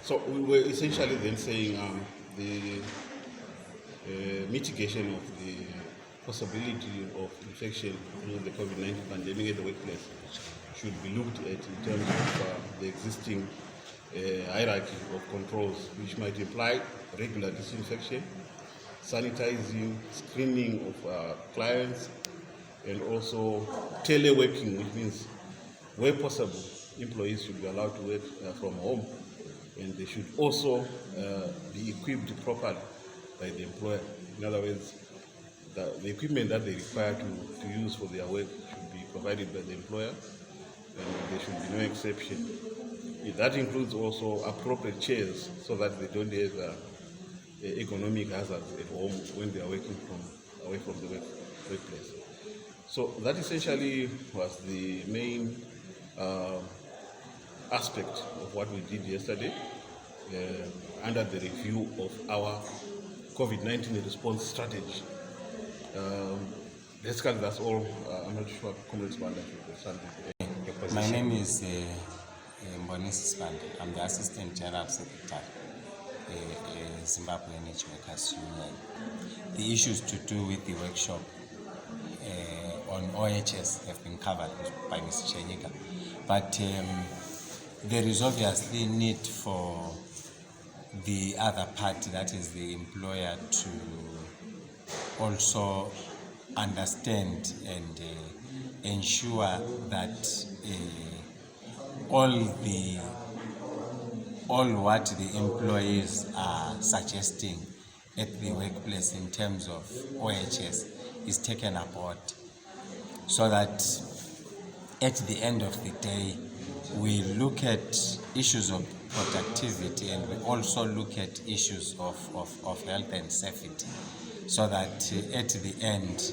So we were essentially then saying the mitigation of the possibility of infection through the COVID-19 pandemic at the workplace should be looked at in terms of the existing hierarchy of controls, which might imply regular disinfection, sanitizing, screening of clients, and also teleworking, which means where possible, employees should be allowed to work from home, and they should also be equipped properly by the employer. In other words, the equipment that they require to use for their work should be provided by the employer, and there should be no exception. That includes also appropriate chairs so that they don't have economic hazards at home when they are working away from the workplace. So that essentially was the main aspect of what we did yesterday under the review of our COVID-19 response strategy. Basically, that's all. I'm not sure comments about that. My name is Mbonisi Spande. I'm the Assistant General Secretary, Zimbabwe Energy Workers Union. The issues to do with the workshop on OHS have been covered by Mr. Chenyika, but there is obviously need for the other party, that is the employer, to also understand and ensure that all what the employees are suggesting at the workplace in terms of OHS is taken aboard, so that at the end of the day we look at issues of productivity and we also look at issues of health and safety, so that at the end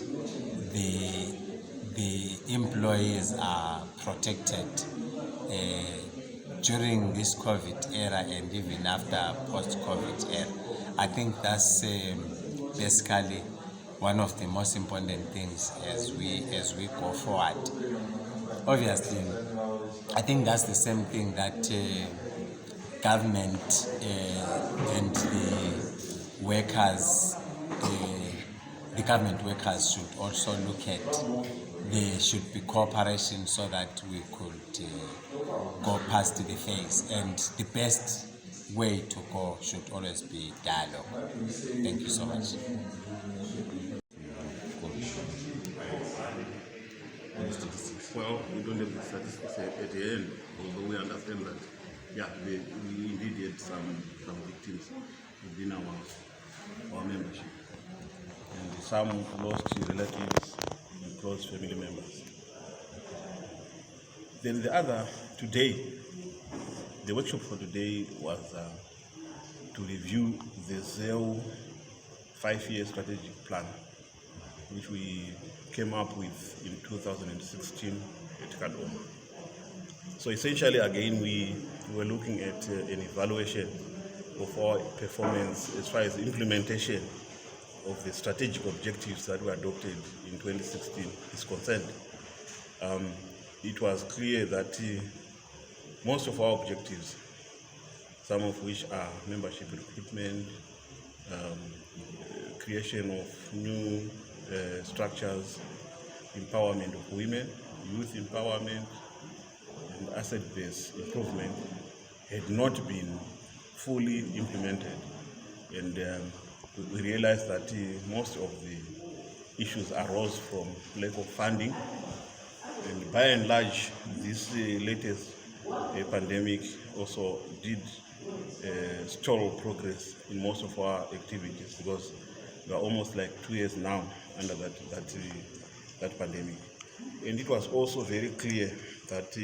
the employees are protected during this COVID era and even after post-COVID era. I think that's basically one of the most important things as we go forward. Obviously, I think that's the same thing that government and the workers, the government workers should also look at. There should be cooperation so that we could go past the phase, and the best way to go should always be dialogue. Thank you so much. Well, we don't have the statistics at the end, although we understand that, we indeed had some victims within our membership, and some lost relatives and close family members. Then the other, today, the workshop for today was to review the ZEWU 5-year strategic plan, which we came up with in 2016 at Kadoma. So essentially, again, we were looking at an evaluation of our performance as far as implementation of the strategic objectives that were adopted in 2016 is concerned. It was clear that most of our objectives, some of which are membership recruitment, creation of new structures, empowerment of women, youth empowerment, and asset-based improvement, had not been fully implemented. And we realized that most of the issues arose from lack of funding. And by and large, this latest pandemic also did stall progress in most of our activities, because we are almost like 2 years now under that pandemic. And it was also very clear that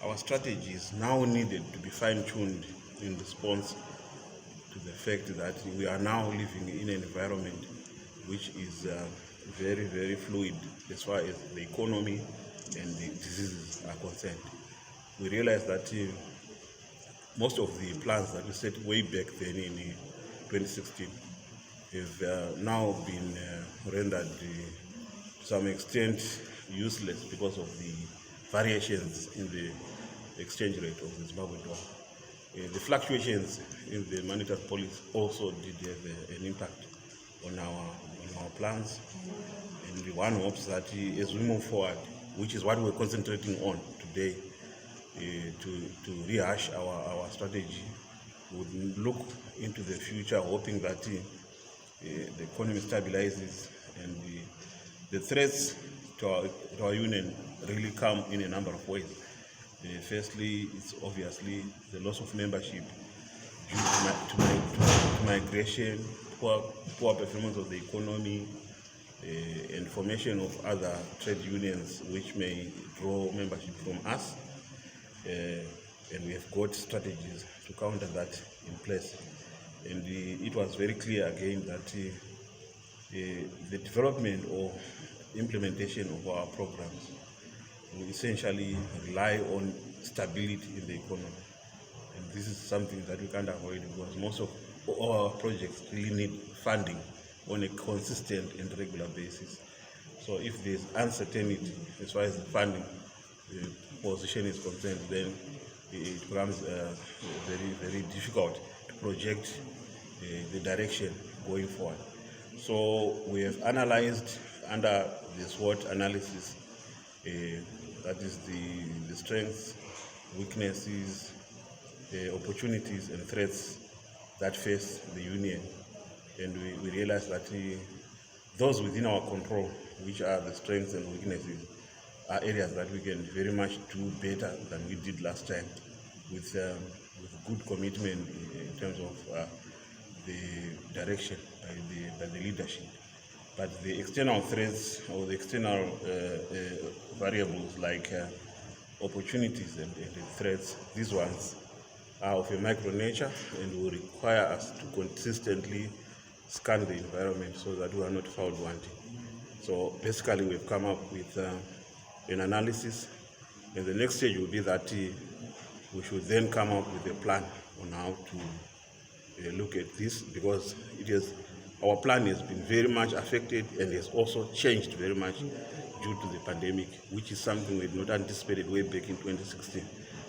our strategies now needed to be fine-tuned in response to the fact that we are now living in an environment which is very, very fluid as far as the economy and the diseases are concerned. We realized that most of the plans that we set way back then in 2016 have now been rendered to some extent useless because of the variations in the exchange rate of the Zimbabwe dollar. The fluctuations in the monetary policy also did have an impact on our plans. And one hopes that as we move forward, which is what we're concentrating on today, to rehash our strategy, would look into the future, hoping that the economy stabilizes and the threats to our union really come in a number of ways. Firstly, it's obviously the loss of membership due to migration, poor performance of the economy, and formation of other trade unions which may draw membership from us. And we have got strategies to counter that in place. And it was very clear again that the development or implementation of our programs will essentially rely on stability in the economy. And this is something that we can't avoid because most of our projects really need funding on a consistent and regular basis. So if there's uncertainty as far as the funding position is concerned, then it becomes very, very difficult to project the direction going forward. So we have analyzed under the SWOT analysis, that is the strengths, weaknesses, opportunities and threats that face the union. And we realized that those within our control, which are the strengths and weaknesses, are areas that we can very much do better than we did last time, with good commitment in terms of the direction by the leadership. But the external threats or the external variables like opportunities and threats, these ones are of a micro nature and will require us to consistently scan the environment so that we are not found wanting. So basically we've come up with an analysis, and the next stage will be that we should then come up with a plan on how to look at this, because our plan has been very much affected and has also changed very much due to the pandemic, which is something we had not anticipated way back in 2016,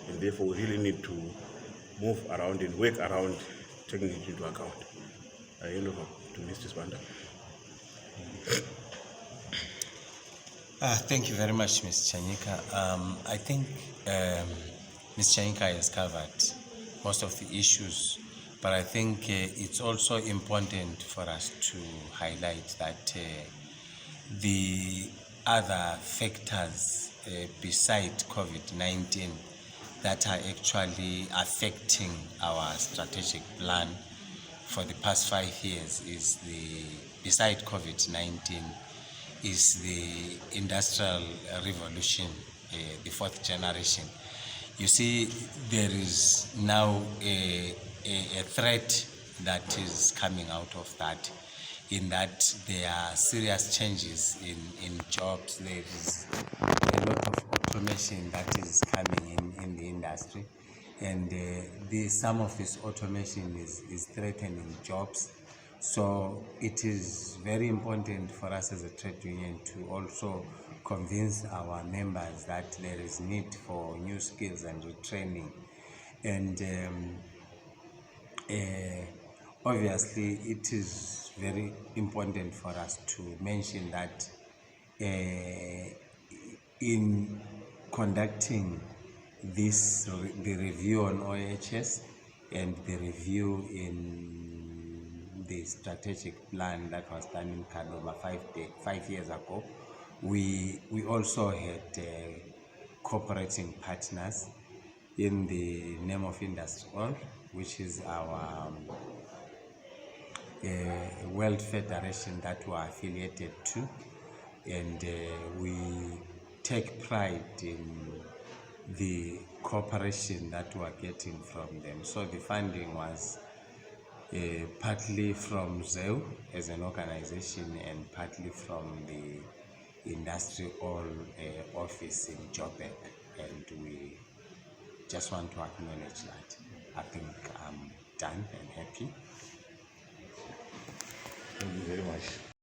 and therefore we really need to move around and work around taking it into account. I hand over to Mr. Spanda. Thank you very much, Ms. Chanyika. I think Ms. Chanyika has covered most of the issues, but I think it's also important for us to highlight that the other factors beside COVID-19 that are actually affecting our strategic plan for the past 5 years beside COVID-19 is the industrial revolution, the fourth generation. You see, there is now a threat that is coming out of that, in that there are serious changes in jobs. There is a lot of automation that is coming in the industry, and some of this automation is threatening jobs. So it is very important for us as a trade union to also convince our members that there is need for new skills and retraining. And obviously it is very important for us to mention that in conducting the review on OHS and the review in the strategic plan that was done in Kadoma 5 years ago, we also had cooperating partners in the name of Industry All, which is our World Federation that we are affiliated to, and we take pride in the cooperation that we are getting from them. So the funding was partly from ZEWU as an organization and partly from the Industry All office in Joburg, and we just want to acknowledge that. I think I'm done and happy. Thank you very much.